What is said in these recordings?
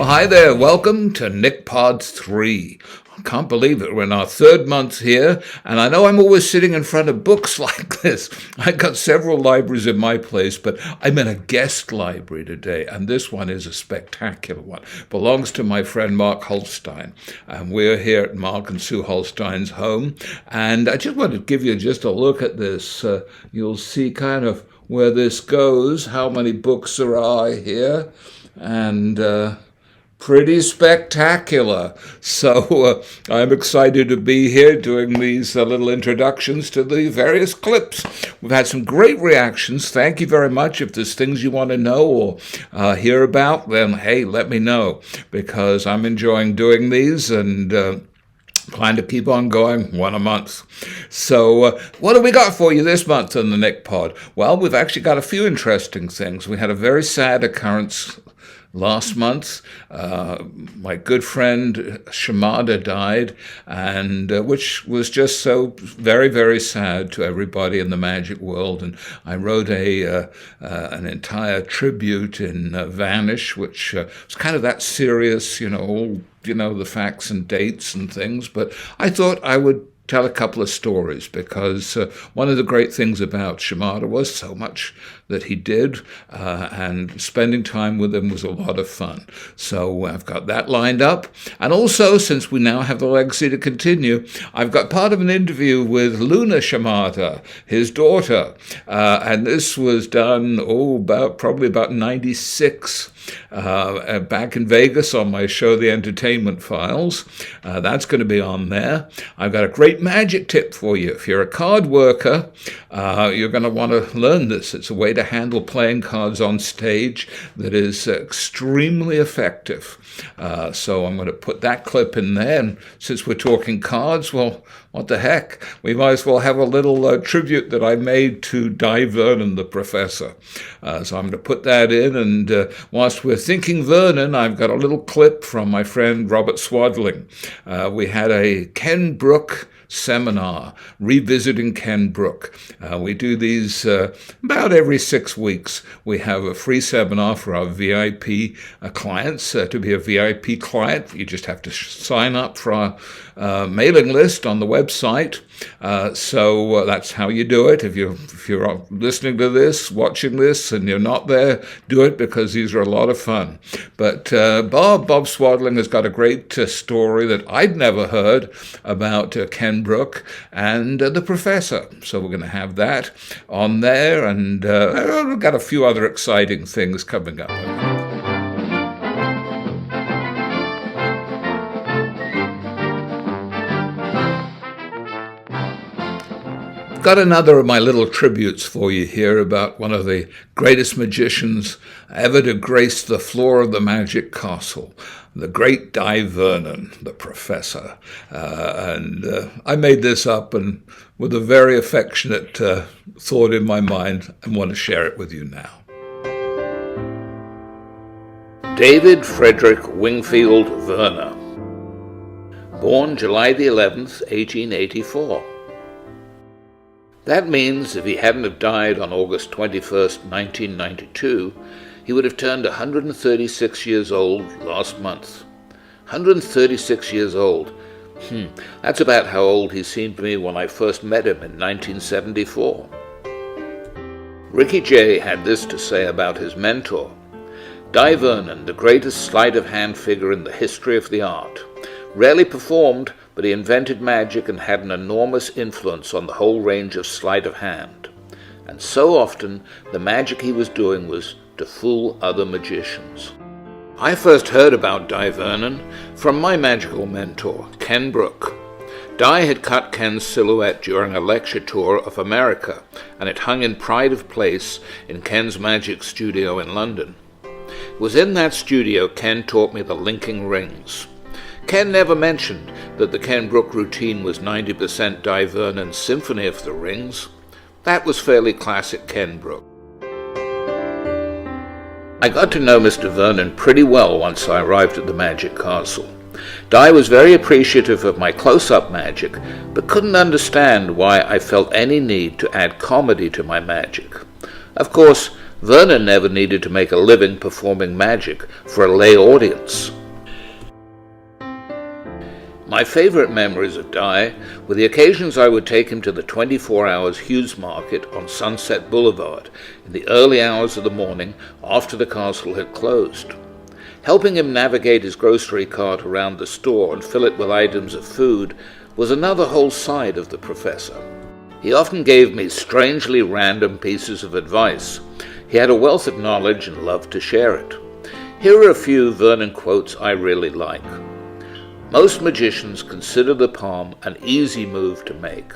Well, hi there. Welcome to NickPod 3. I can't believe it. We're in our third month here, and I know I'm always sitting in front of books like this. I've got several libraries in my place, but I'm in a guest library today, and this one is a spectacular one. Belongs to my friend Mark Holstein, and we're here at Mark and Sue Holstein's home, and I just want to give you just a look at this. You'll see kind of where this goes, how many books there are here, and pretty spectacular. So I'm excited to be here doing these little introductions to the various clips. We've had some great reactions. Thank you very much. If there's things you want to know or hear about, then hey, let me know, because I'm enjoying doing these and plan to keep on going one a month. So what do we got for you this month on the NickPod? Well, we've actually got a few interesting things. We had a very sad occurrence last month. My good friend Shimada died, and which was just so very, very sad to everybody in the magic world. And I wrote an entire tribute in Vanish, which was kind of that serious, all the facts and dates and things. But I thought I would tell a couple of stories, because one of the great things about Shimada was so much that he did, and spending time with him was a lot of fun. So I've got that lined up. And also, since we now have the legacy to continue, I've got part of an interview with Luna Shimada, his daughter. And this was done, probably about 96, back in Vegas on my show, The Entertainment Files. That's going to be on there. I've got a great magic tip for you. If you're a card worker, you're going to want to learn this. It's a way to handle playing cards on stage that is extremely effective. So I'm going to put that clip in there. And since we're talking cards, well, what the heck? We might as well have a little tribute that I made to Dai Vernon, the professor. So I'm going to put that in. And whilst we're thinking Vernon, I've got a little clip from my friend Bob Swadling. We had a Ken Brooke seminar, revisiting Ken Brooke. We do these about every 6 weeks. We have a free seminar for our VIP clients. To be a VIP client, you just have to sign up for our mailing list on the website. So that's how you do it. If you're listening to this, watching this, and you're not there, do it, because these are a lot of fun. But Bob Swadling has got a great story that I'd never heard about Ken Brooke and the professor. So we're going to have that on there, and we've got a few other exciting things coming up. Got another of my little tributes for you here about one of the greatest magicians ever to grace the floor of the magic castle, the great Dai Vernon, the professor. And I made this up, and with a very affectionate thought in my mind, I want to share it with you now. David Frederick Wingfield Verner, born July the 11th, 1884. That means if he hadn't have died on August 21st, 1992, he would have turned 136 years old last month. 136 years old. That's about how old he seemed to me when I first met him in 1974. Ricky Jay had this to say about his mentor. Dai Vernon, the greatest sleight of hand figure in the history of the art. Rarely performed, but he invented magic and had an enormous influence on the whole range of sleight of hand. And so often, the magic he was doing was to fool other magicians. I first heard about Dai Vernon from my magical mentor, Ken Brooke. Dai had cut Ken's silhouette during a lecture tour of America, and it hung in pride of place in Ken's magic studio in London. It was in that studio Ken taught me the linking rings. Ken never mentioned that the Ken Brooke routine was 90% Dai Vernon's Symphony of the Rings. That was fairly classic Ken Brooke. I got to know Mr. Vernon pretty well once I arrived at the Magic Castle. Dai was very appreciative of my close-up magic, but couldn't understand why I felt any need to add comedy to my magic. Of course, Vernon never needed to make a living performing magic for a lay audience. My favourite memories of Dai were the occasions I would take him to the 24 Hours Hughes Market on Sunset Boulevard in the early hours of the morning after the castle had closed. Helping him navigate his grocery cart around the store and fill it with items of food was another whole side of the professor. He often gave me strangely random pieces of advice. He had a wealth of knowledge and loved to share it. Here are a few Vernon quotes I really like. Most magicians consider the palm an easy move to make.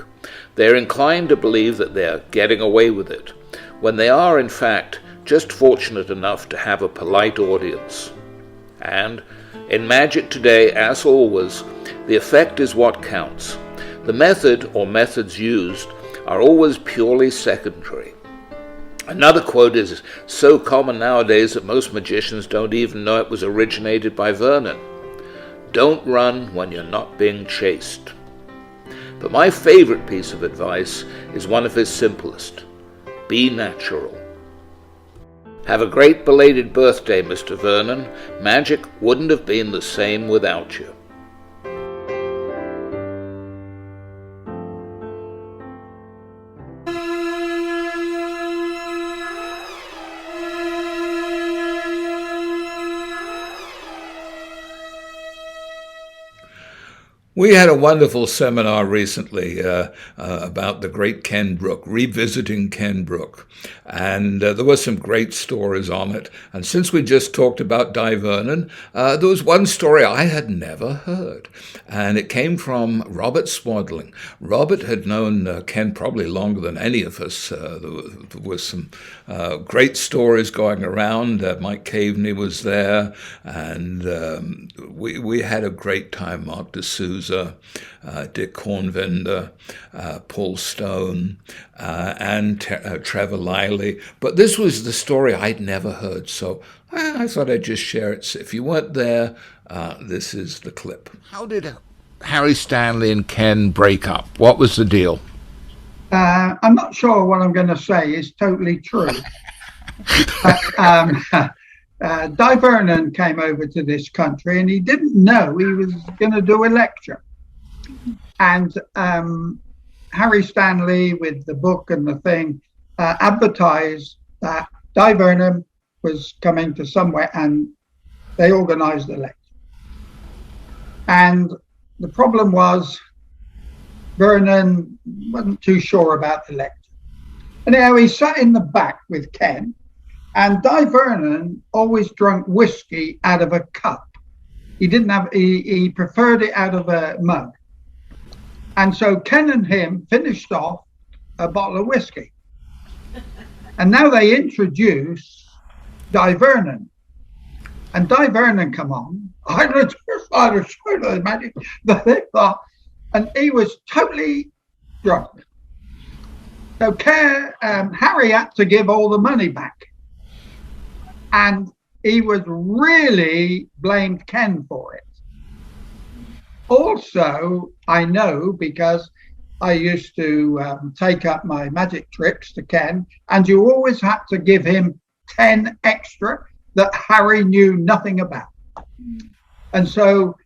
They are inclined to believe that they are getting away with it, when they are, in fact, just fortunate enough to have a polite audience. And, in magic today, as always, the effect is what counts. The method or methods used are always purely secondary. Another quote is so common nowadays that most magicians don't even know it was originated by Vernon. Don't run when you're not being chased. But my favorite piece of advice is one of his simplest. Be natural. Have a great belated birthday, Mr. Vernon. Magic wouldn't have been the same without you. We had a wonderful seminar recently about the great Ken Brooke, revisiting Ken Brooke. And there were some great stories on it. And since we just talked about Dai Vernon, there was one story I had never heard. And it came from Robert Swadling. Robert had known Ken probably longer than any of us. There was some great stories going around. Mike Caveney was there. And we had a great time. Mark D'Souza, Dick Kornvender, Paul Stone, and Trevor Lively. But this was the story I'd never heard, so I thought I'd just share it. If you weren't there, this is the clip. How did Harry Stanley and Ken break up? What was the deal? I'm not sure what I'm going to say is totally true. Dai Vernon came over to this country and he didn't know he was going to do a lecture. And Harry Stanley, with the book and the thing, advertised that Dai Vernon was coming to somewhere, and they organized the lecture. And the problem was Vernon wasn't too sure about the lecture. Anyhow, he sat in the back with Ken, and Dai Vernon always drank whiskey out of a cup. He preferred it out of a mug. And so Ken and him finished off a bottle of whiskey. And now they introduce Dai Vernon. And Dai Vernon come on. I'm a father, magic. And he was totally drunk. So Harry had to give all the money back. And he was really blamed Ken for it. Also, I know because I used to take up my magic tricks to Ken, and you always had to give him 10 extra that Harry knew nothing about. And so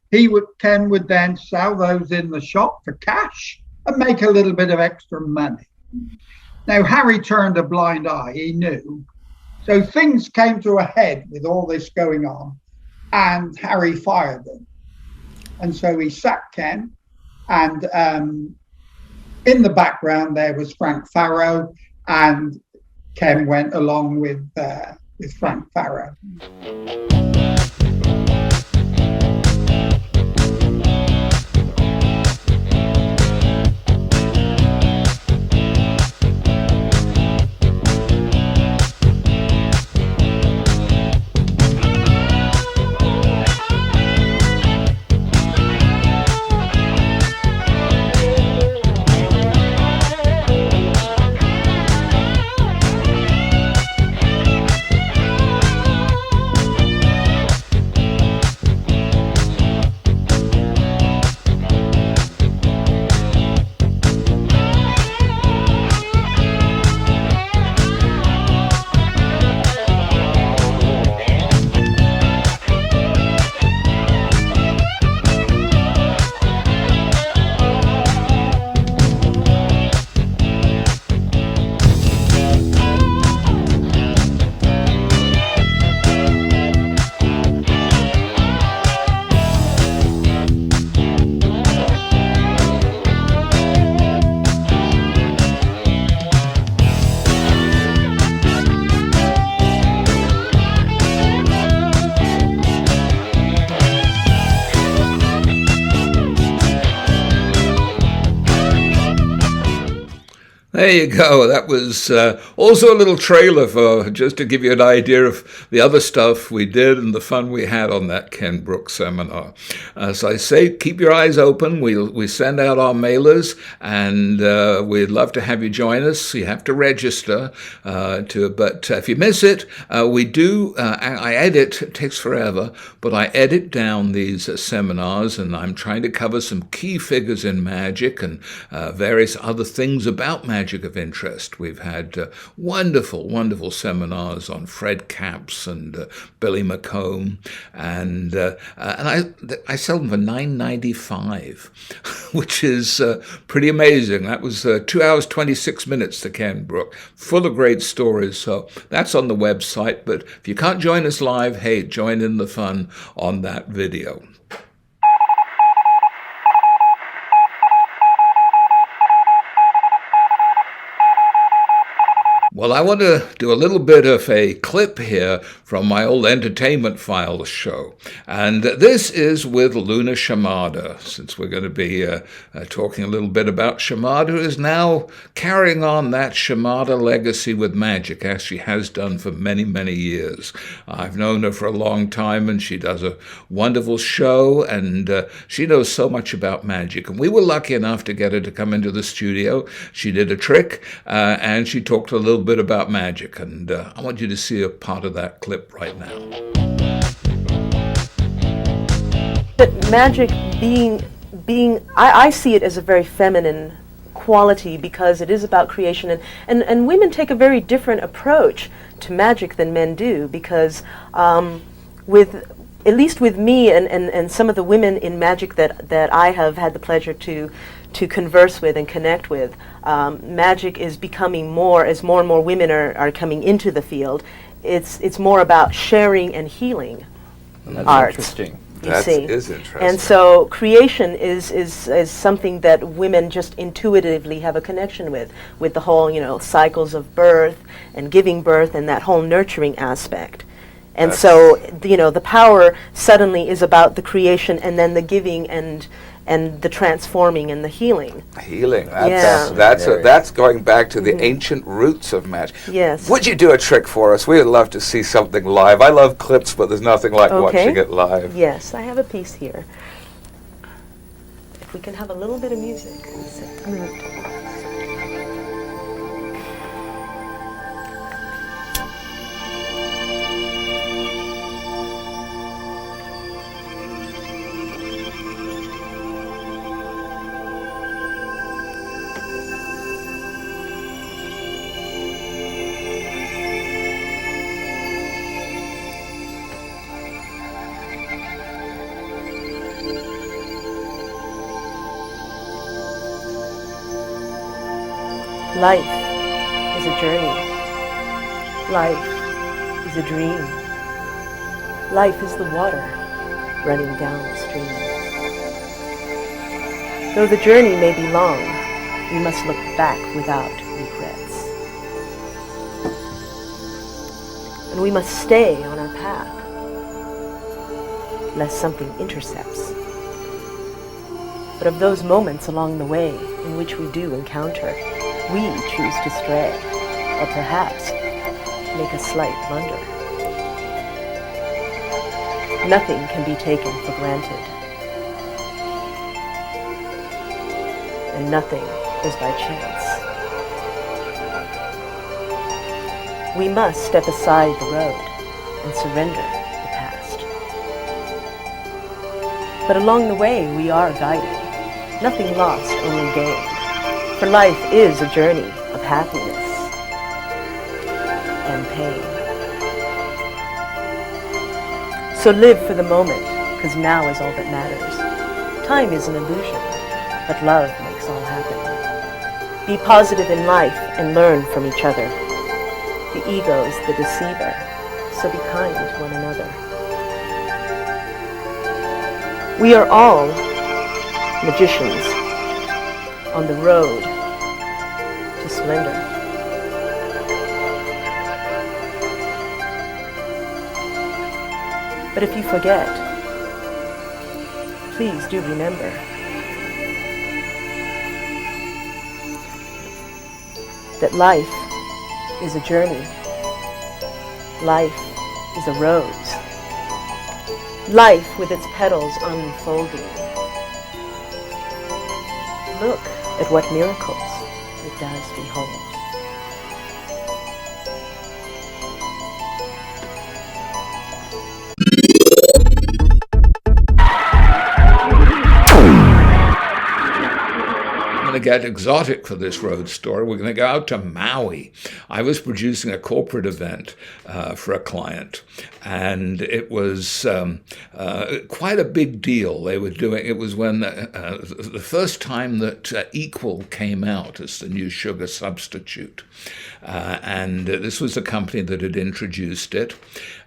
Ken would then sell those in the shop for cash and make a little bit of extra money. Now, Harry turned a blind eye, he knew. So things came to a head with all this going on, and Harry fired them. And so he sacked Ken, and in the background there was Frank Farrow, and Ken went along with Frank Farrow. There you go. That was also a little trailer for just to give you an idea of the other stuff we did and the fun we had on that Ken Brooke seminar. As I say, keep your eyes open. We send out our mailers, and we'd love to have you join us. You have to register. But if you miss it, we do. I edit. It takes forever, but I edit down these seminars, and I'm trying to cover some key figures in magic and various other things about magic of interest. We've had wonderful, wonderful seminars on Fred Capps and Billy McComb, and I sell them for $9.95, which is pretty amazing. That was 2 hours 26 minutes to Ken Brooke, full of great stories. So that's on the website. But if you can't join us live, hey, join in the fun on that video. Well, I want to do a little bit of a clip here from my old Entertainment Files show. And this is with Luna Shimada, since we're going to be talking a little bit about Shimada, who is now carrying on that Shimada legacy with magic, as she has done for many, many years. I've known her for a long time, and she does a wonderful show, and she knows so much about magic. And we were lucky enough to get her to come into the studio. She did a trick, and she talked a little bit about magic, and I want you to see a part of that clip right now. But magic I see it as a very feminine quality, because it is about creation, and women take a very different approach to magic than men do, because at least with me and some of the women in magic that I have had the pleasure to converse with and connect with, magic is becoming more, as more and more women are coming into the field, it's more about sharing and healing. That's arts. Interesting. That is interesting. And so creation is something that women just intuitively have a connection with the whole, cycles of birth and giving birth and that whole nurturing aspect. And so, the power suddenly is about the creation and then the giving and the transforming and the healing. Healing. Yeah. That's going back to the ancient roots of magic. Yes. Would you do a trick for us? We would love to see something live. I love clips, but there's nothing like watching it live. Yes, I have a piece here. If we can have a little bit of music. Life is a journey. Life is a dream. Life is the water running down the stream. Though the journey may be long, we must look back without regrets. And we must stay on our path, lest something intercepts. But of those moments along the way in which we do encounter, we choose to stray, or perhaps make a slight blunder. Nothing can be taken for granted, and nothing is by chance. We must step aside the road and surrender the past. But along the way we are guided, nothing lost, only gained. For life is a journey of happiness and pain. So live for the moment, because now is all that matters. Time is an illusion, but love makes all happen. Be positive in life and learn from each other. The ego is the deceiver, so be kind to one another. We are all magicians on the road to splendor. But if you forget, please do remember. that life is a journey. Life is a rose. Life with its petals unfolding. Look at what miracles it does behold. Get exotic for this road story. We're going to go out to Maui. I was producing a corporate event for a client, and it was quite a big deal. They were doing it was when the first time that Equal came out as the new sugar substitute, and this was a company that had introduced it.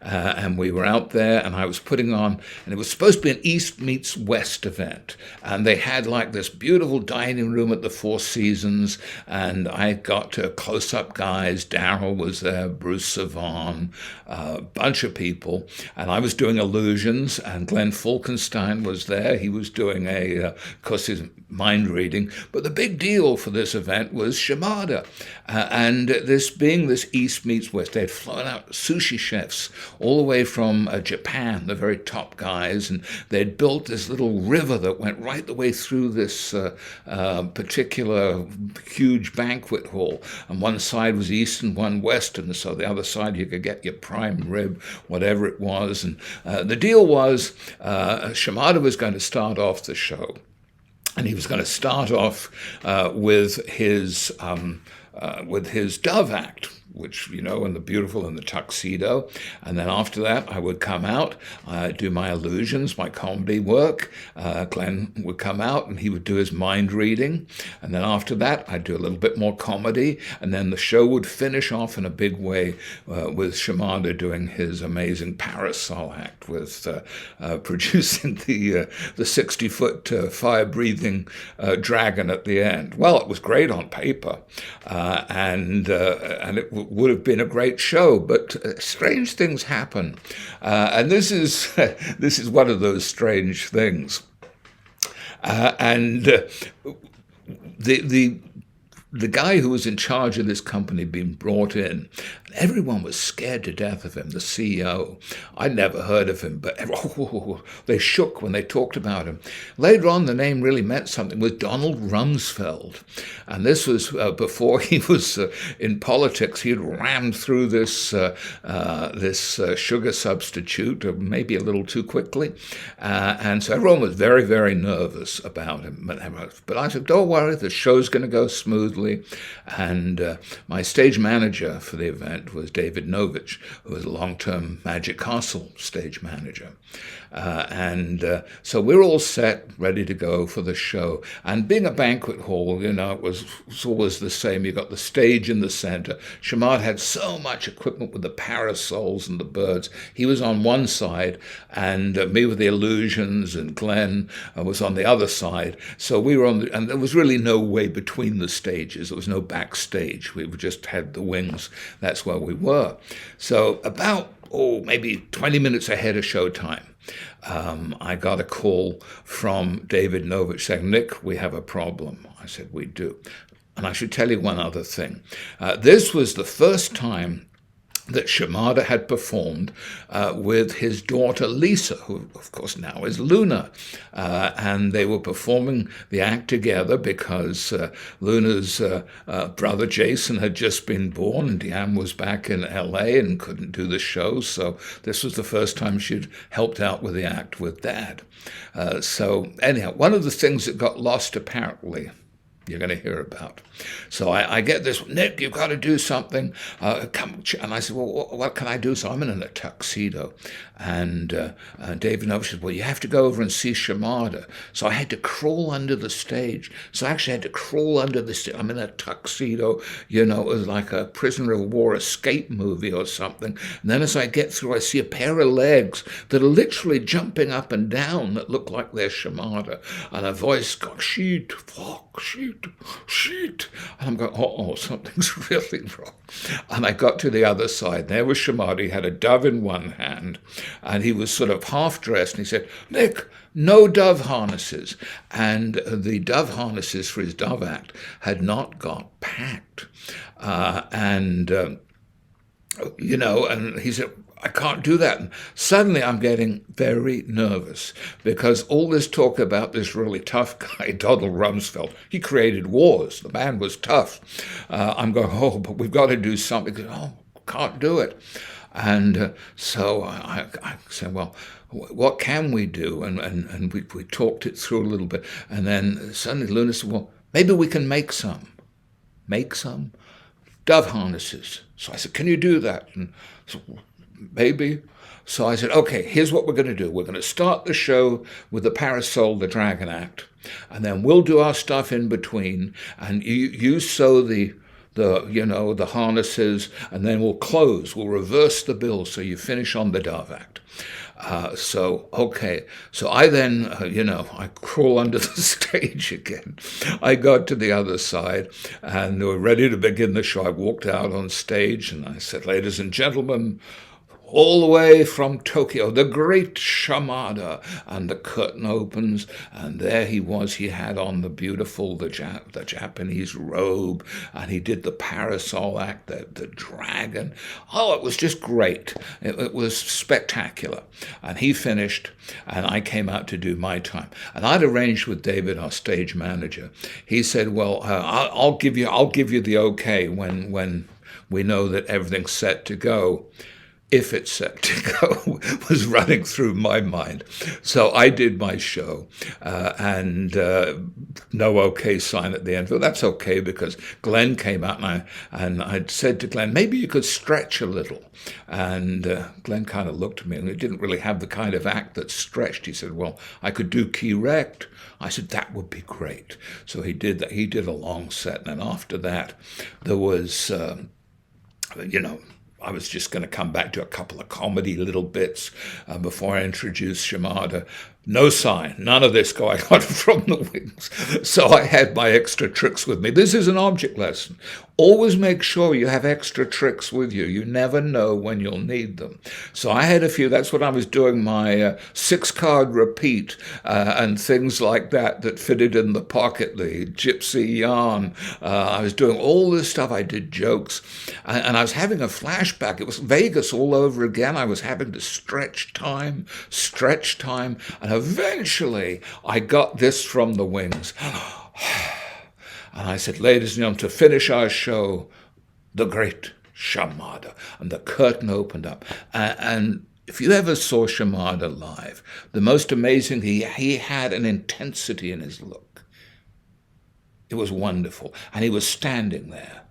And we were out there, and I was putting on, and it was supposed to be an East meets West event. And they had like this beautiful dining room at the Four Seasons, and I got close-up guys. Daryl was there, Bruce Savan, a bunch of people, and I was doing illusions, and Glenn Falkenstein was there. He was doing of course, his mind reading. But the big deal for this event was Shimada, and this being this East meets West, they had flown out sushi chefs all the way from Japan, the very top guys, and they'd built this little river that went right the way through this particular huge banquet hall. And one side was East and one West, and so the other side you could get your prime rib, whatever it was. And the deal was Shimada was going to start off the show, and he was going to start off with his Dove act, which, you know, and the beautiful in the tuxedo. And then after that, I would come out, do my illusions, my comedy work. Glenn would come out and he would do his mind reading. And then after that, I'd do a little bit more comedy. And then the show would finish off in a big way with Shimada doing his amazing parasol act with producing the 60-foot fire-breathing dragon at the end. Well, it was great on paper. And it would have been a great show, but strange things happen, and this is one of those strange things. The guy who was in charge of this company being brought in, everyone was scared to death of him, the CEO. I'd never heard of him, but they shook when they talked about him. Later on, the name really meant something, was Donald Rumsfeld. And this was before he was in politics. He had rammed through this sugar substitute, maybe a little too quickly. And so everyone was very, very nervous about him. But I said, don't worry, the show's going to go smoothly. And my stage manager for the event was David Novich, who was a long-term Magic Castle stage manager. So we're all set, ready to go for the show. And being a banquet hall, you know, it was always the same. You got the stage in the center. Shimada had so much equipment with the parasols and the birds. He was on one side, and me with the illusions, and Glenn was on the other side. So we were and there was really no way between the stages. There was no backstage. We just had the wings. That's where we were. So about, maybe 20 minutes ahead of showtime, I got a call from David Novich saying, Nick, we have a problem. I said, we do. And I should tell you one other thing. This was the first time that Shimada had performed with his daughter Lisa, who of course now is Luna. And they were performing the act together because Luna's brother Jason had just been born, and Deanne was back in LA and couldn't do the show. So this was the first time she'd helped out with the act with Dad. So anyhow, one of the things that got lost apparently, you're going to hear about. So I get this, Nick, you've got to do something. Come. And I said, well, what can I do? So I'm in a tuxedo. And David Novich said, well, you have to go over and see Shimada. So I had to crawl under the stage. So I actually had to crawl under the stage. I'm in a tuxedo, you know, it was like a prisoner of war escape movie or something. And then as I get through, I see a pair of legs that are literally jumping up and down that look like they're Shimada. And a voice goes, sheet, fuck, sheet. shit. And I'm going, oh, something's really wrong. And I got to the other side. There was Shimada. He had a dove in one hand, and he was sort of half-dressed. And he said, Nick, no dove harnesses. And the dove harnesses for his dove act had not got packed. And he said, I can't do that. And suddenly I'm getting very nervous because all this talk about this really tough guy, Donald Rumsfeld, he created wars. The man was tough. I'm going, oh, but we've got to do something. Oh, can't do it. And so I said, well, what can we do? And we talked it through a little bit. And then suddenly Luna said, well, maybe we can make some. Make some? Dove harnesses. So I said, can you do that? And so, maybe. So I said, okay, here's what we're going to do. We're going to start the show with the Parasol, the Dragon Act, and then we'll do our stuff in between, and you sew the harnesses, and then we'll close. We'll reverse the bill so you finish on the Dove Act. So I then, I crawl under the stage again. I got to the other side, and we were ready to begin the show. I walked out on stage, and I said, ladies and gentlemen, all the way from Tokyo, the great Shimada. And the curtain opens, and there he was. He had on the beautiful, the Japanese robe, and he did the Parasol Act, the dragon. Oh, it was just great. It was spectacular. And he finished, and I came out to do my time. And I'd arranged with David, our stage manager. He said, well, I'll give you the okay when we know that everything's set to go. If it's set to go, was running through my mind. So I did my show, and no okay sign at the end. Well, that's okay, because Glenn came out, and I'd said to Glenn, maybe you could stretch a little. And Glenn kind of looked at me, and he didn't really have the kind of act that stretched. He said, well, I could do key rect. I said, that would be great. So he did that. He did a long set, and then after that, there was, I was just going to come back to a couple of comedy little bits before I introduced Shimada. No sign, none of this going on from the wings. So I had my extra tricks with me. This is an object lesson. Always make sure you have extra tricks with you. You never know when you'll need them. So I had a few. That's what I was doing, my 6-card repeat and things like that fitted in the pocket, the gypsy yarn. I was doing all this stuff. I did jokes. And I was having a flashback. It was Vegas all over again. I was having to stretch time. And eventually I got this from the wings. And I said, ladies and gentlemen, to finish our show, the great Shimada. And the curtain opened up. And if you ever saw Shimada live, the most amazing, he had an intensity in his look. It was wonderful. And he was standing there.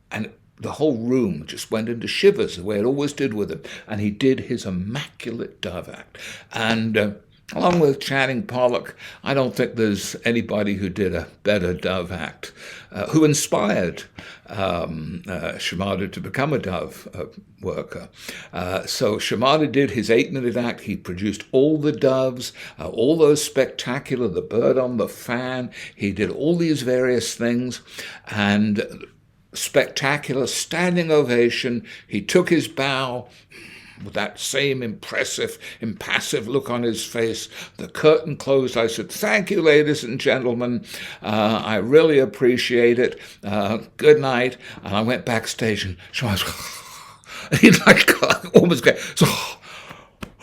And the whole room just went into shivers, the way it always did with him. And he did his immaculate Dove Act. And along with Channing Pollock, I don't think there's anybody who did a better Dove Act, who inspired Shimada to become a Dove worker. So Shimada did his 8-minute act. He produced all the doves, all those spectacular, the bird on the fan. He did all these various things, and spectacular standing ovation. He took his bow with that same impressive, impassive look on his face. The curtain closed. I said, thank you, ladies and gentlemen. I really appreciate it. Good night. And I went backstage, and he almost got, so,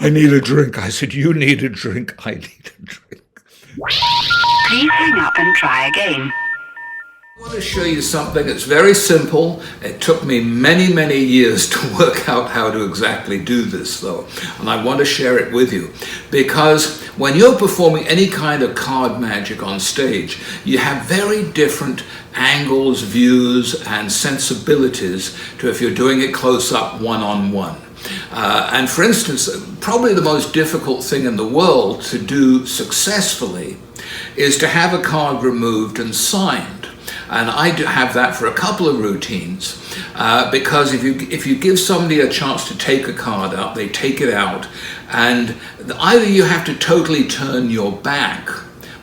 I need a drink. I said, you need a drink. I need a drink. Please hang up and try again. I want to show you something that's very simple. It took me many, many years to work out how to exactly do this, though, and I want to share it with you, because when you're performing any kind of card magic on stage, you have very different angles, views, and sensibilities to if you're doing it close up, one-on-one. And for instance, probably the most difficult thing in the world to do successfully is to have a card removed and signed. And I do have that for a couple of routines, because if you give somebody a chance to take a card out, they take it out, and either you have to totally turn your back,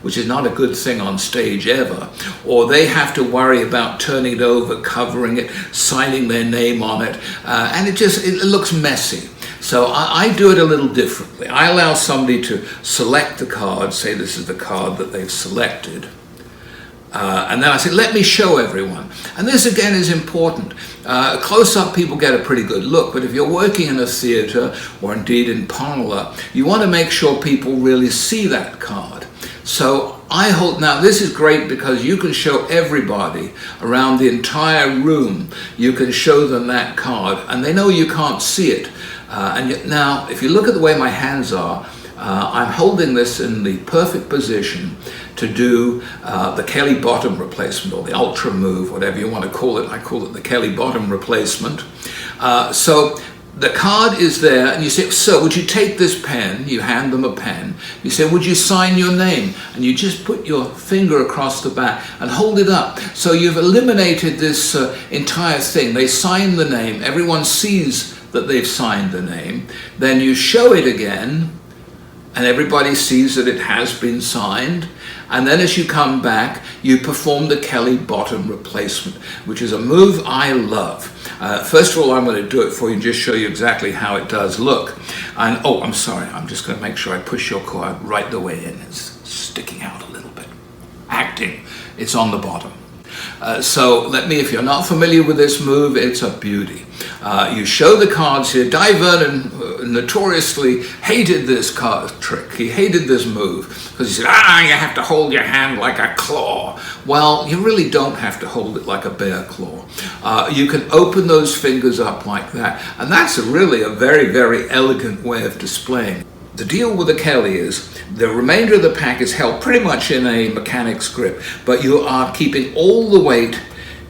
which is not a good thing on stage ever, or they have to worry about turning it over, covering it, signing their name on it, and it looks messy. So I do it a little differently. I allow somebody to select the card, say this is the card that they've selected, and then I say, let me show everyone. And this again is important. Close-up people get a pretty good look, but if you're working in a theater or indeed in parlor, you want to make sure people really see that card. So I hope, now this is great because you can show everybody around the entire room, you can show them that card and they know you can't see it. And yet now, if you look at the way my hands are, I'm holding this in the perfect position to do the Kelly bottom replacement or the ultra move, whatever you want to call it. I call it the Kelly bottom replacement. So the card is there and you say, so would you take this pen? You hand them a pen. You say, would you sign your name? And you just put your finger across the back and hold it up. So you've eliminated this entire thing. They sign the name. Everyone sees that they've signed the name. Then you show it again and everybody sees that it has been signed. And then as you come back, you perform the Kelly bottom replacement, which is a move I love. First of all, I'm going to do it for you and just show you exactly how it does look. And oh, I'm sorry, I'm just going to make sure I push your card right the way in. It's sticking out a little bit. Acting, it's on the bottom. So let me, if you're not familiar with this move, it's a beauty. You show the cards here. Dai Vernon notoriously hated this card trick. He hated this move because he said, you have to hold your hand like a claw. Well, you really don't have to hold it like a bear claw. You can open those fingers up like that. And that's really a very, very elegant way of displaying. The deal with the Kelly is the remainder of the pack is held pretty much in a mechanic's grip, but you are keeping all the weight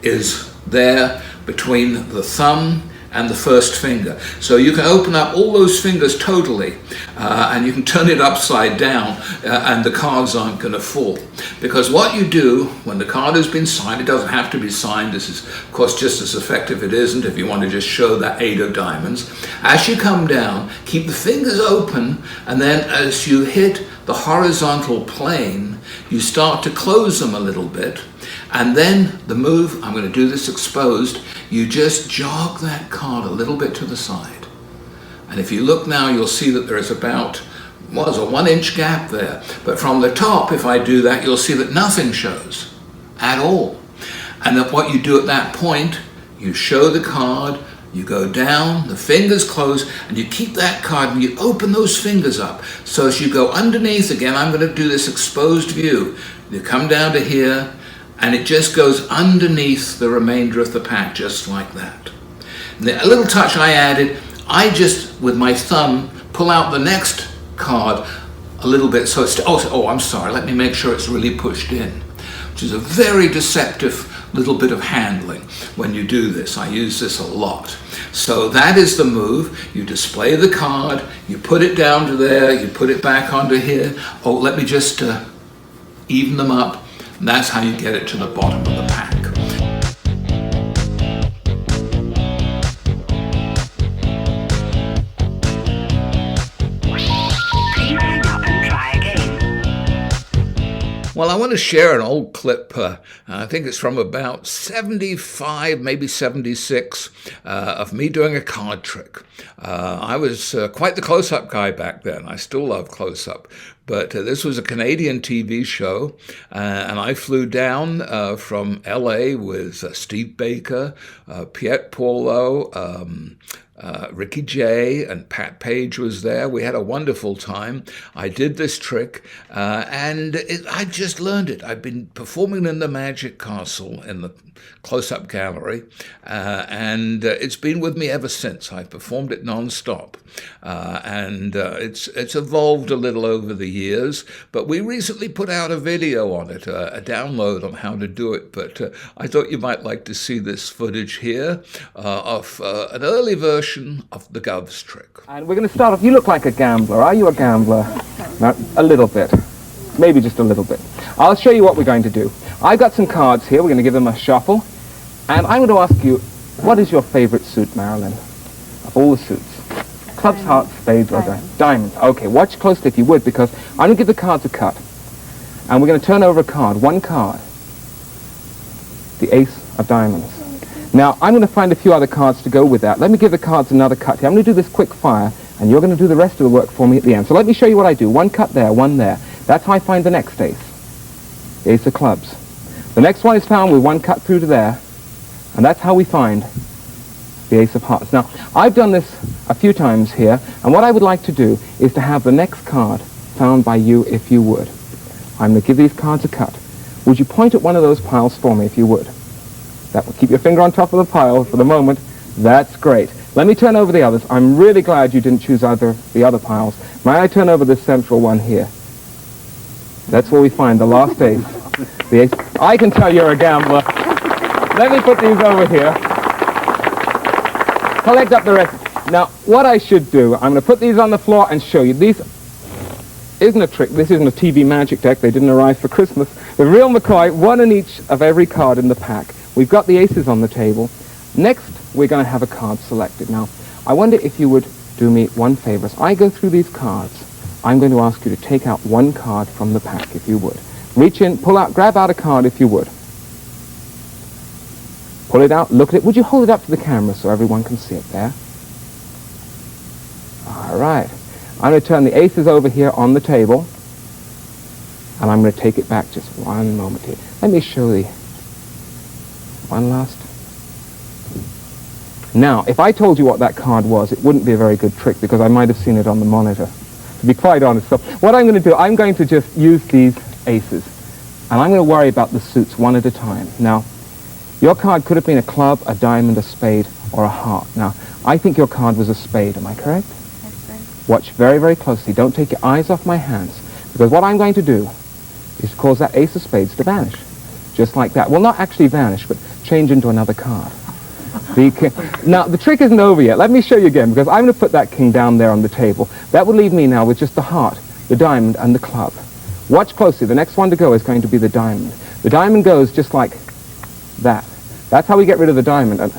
is there between the thumb and the first finger. So you can open up all those fingers totally and you can turn it upside down and the cards aren't going to fall. Because what you do when the card has been signed, it doesn't have to be signed. This is of course just as effective it isn't if you want to just show that 8 of diamonds. As you come down, keep the fingers open and then as you hit the horizontal plane, you start to close them a little bit. And then the move, I'm going to do this exposed, you just jog that card a little bit to the side. And if you look now, you'll see that there is about, there's a 1 inch gap there. But from the top, if I do that, you'll see that nothing shows at all. And then what you do at that point, you show the card, you go down, the fingers close, and you keep that card and you open those fingers up. So as you go underneath, again, I'm going to do this exposed view. You come down to here, and it just goes underneath the remainder of the pack, just like that. And a little touch I added, I just, with my thumb, pull out the next card a little bit, so it's, I'm sorry, let me make sure it's really pushed in, which is a very deceptive little bit of handling when you do this. I use this a lot. So that is the move. You display the card, you put it down to there, you put it back onto here. Oh, let me just even them up. And that's how you get it to the bottom of the pack. Please hang up and try again. Well, I want to share an old clip. I think it's from about 75, maybe 76, of me doing a card trick. I was quite the close-up guy back then. I still love close-up. But this was a Canadian TV show, and I flew down from L.A. with Steve Baker, Piet Paulo, Ricky Jay, and Pat Page was there. We had a wonderful time. I did this trick, and I just learned it. I've been performing in the Magic Castle in the close-up gallery, and it's been with me ever since. I've performed it non-stop, and it's evolved a little over the years, but we recently put out a video on it, a download on how to do it, but I thought you might like to see this footage here of an early version of the Gov's trick. And we're going to start off. You look like a gambler. Are you a gambler? No, a little bit. Maybe just a little bit. I'll show you what we're going to do. I've got some cards here. We're going to give them a shuffle. And I'm going to ask you, what is your favorite suit, Marilyn? Of all the suits. Clubs, hearts, spades, or diamonds. Okay, watch closely if you would, because I'm going to give the cards a cut. and we're going to turn over a card, one card, the ace of diamonds. Now, I'm going to find a few other cards to go with that. Let me give the cards another cut here. I'm going to do this quick fire, and you're going to do the rest of the work for me at the end. So let me show you what I do. One cut there, one there. That's how I find the next ace, the ace of clubs. The next one is found with one cut through to there, and that's how we find the ace of hearts. Now, I've done this a few times here, and what I would like to do is to have the next card found by you, if you would. I'm going to give these cards a cut. Would you point at one of those piles for me, if you would? That will keep your finger on top of the pile for the moment. That's great. Let me turn over the others. I'm really glad you didn't choose either of the other piles. May I turn over this central one here? That's where we find the last ace. The ace. I can tell you're a gambler. Let me put these over here. Collect up the rest. Now, what I should do, I'm going to put these on the floor and show you. These isn't a trick. This isn't a TV magic deck. They didn't arrive for Christmas. The real McCoy, one in each of every card in the pack. We've got the aces on the table. Next, we're going to have a card selected. Now, I wonder if you would do me one favor. As I go through these cards, I'm going to ask you to take out one card from the pack, if you would. Reach in, pull out, grab out a card, if you would. Pull it out, look at it. Would you hold it up to the camera so everyone can see it there? All right. I'm going to turn the aces over here on the table, and I'm going to take it back just one moment here. Let me show you one last. Now, if I told you what that card was, it wouldn't be a very good trick because I might have seen it on the monitor, to be quite honest. So what I'm going to do, I'm going to just use these aces, and I'm going to worry about the suits one at a time. Now, your card could have been a club, a diamond, a spade, or a heart. Now, I think your card was a spade. Am I correct? That's right. Watch very, very closely. Don't take your eyes off my hands, because what I'm going to do is cause that ace of spades to vanish, just like that. Well, not actually vanish, but change into another card. Now, the trick isn't over yet. Let me show you again, because I'm going to put that king down there on the table. That will leave me now with just the heart, the diamond, and the club. Watch closely. The next one to go is going to be the diamond. The diamond goes just like that. That's how we get rid of the diamond. And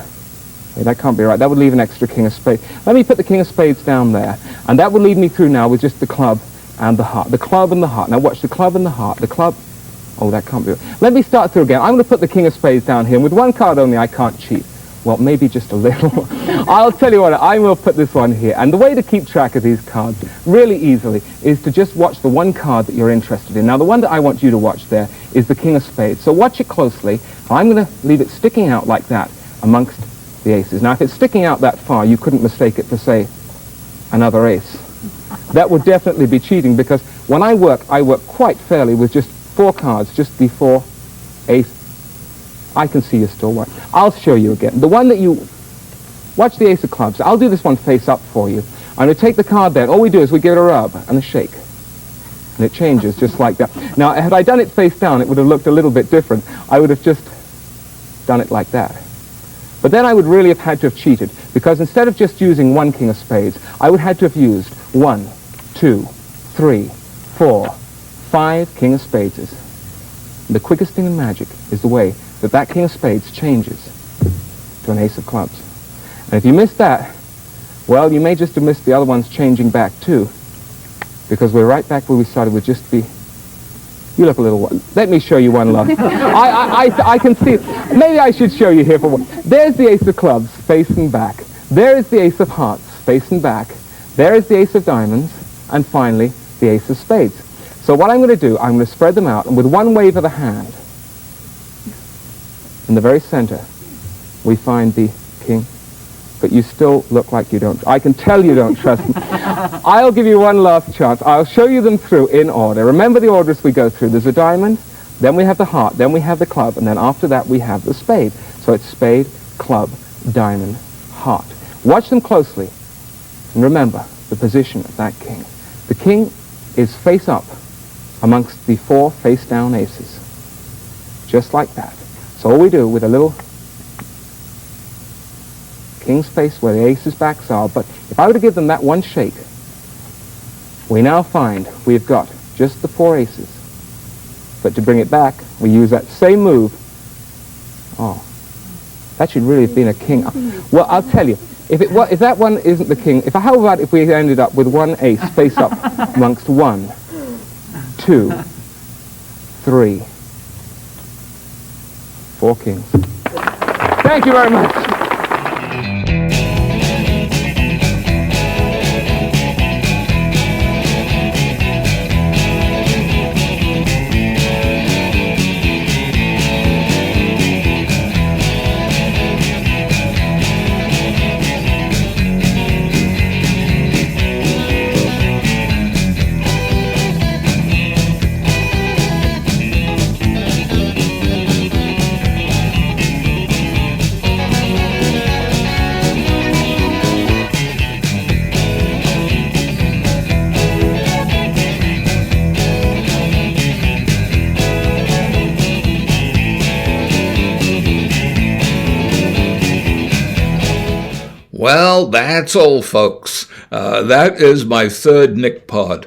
that can't be right. That would leave an extra king of spades. Let me put the king of spades down there, and that will lead me through now with just the club and the heart. The club and the heart. Now watch the club and the heart. The club. Oh, that can't be right. Let me start through again. I'm going to put the king of spades down here, and with one card only, I can't cheat. Well, maybe just a little. I'll tell you what, I will put this one here. And the way to keep track of these cards really easily is to just watch the one card that you're interested in. Now, the one that I want you to watch there is the king of spades. So watch it closely. I'm going to leave it sticking out like that amongst the aces. Now, if it's sticking out that far, you couldn't mistake it for, say, another ace. That would definitely be cheating, because when I work quite fairly with just 4 cards just before ace. I can see you still watch. I'll show you again. The one that you... Watch the ace of clubs. I'll do this one face up for you. I'm going to take the card there. All we do is we give it a rub and a shake. And it changes just like that. Now, had I done it face down, it would have looked a little bit different. I would have just done it like that. But then I would really have had to have cheated, because instead of just using one king of spades, I would have had to have used 1, 2, 3, 4, 5 king of spades. The quickest thing in magic is the way that king of spades changes to an ace of clubs. And if you missed that, well, you may just have missed the other ones changing back too, because we're right back where we started with just the... You look a little... Let me show you one, love. I can see it. Maybe I should show you here for one. There's the ace of clubs facing back. There is the ace of hearts facing back. There is the ace of diamonds. And finally, the ace of spades. So what I'm going to do, I'm going to spread them out, and with one wave of the hand, in the very center, we find the king. But you still look like you don't. I can tell you don't trust me. I'll give you one last chance. I'll show you them through in order. Remember the orders we go through. There's a diamond, then we have the heart, then we have the club, and then after that we have the spade. So it's spade, club, diamond, heart. Watch them closely, and remember the position of that king. The king is face up amongst the 4 face down aces. Just like that. So all we do with a little king's face where the aces' backs are, but if I were to give them that one shake, we now find we've got just the 4 aces. But to bring it back, we use that same move. Oh, that should really have been a king. Well, I'll tell you, if that one isn't the king, how about if we ended up with one ace face up amongst 1, 2, 3. 4 kings. Thank you very much. Well, that's all, folks. That is my third NickPod.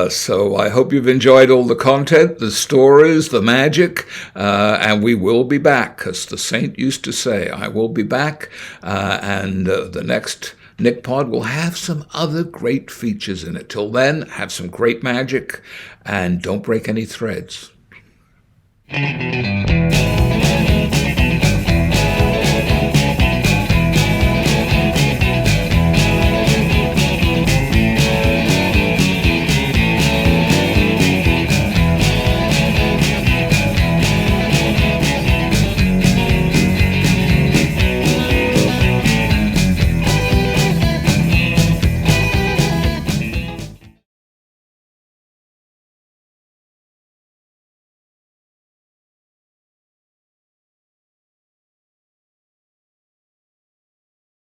So I hope you've enjoyed all the content, the stories, the magic, and we will be back, as the saint used to say. I will be back, and the next NickPod will have some other great features in it. Till then, have some great magic, and don't break any threads.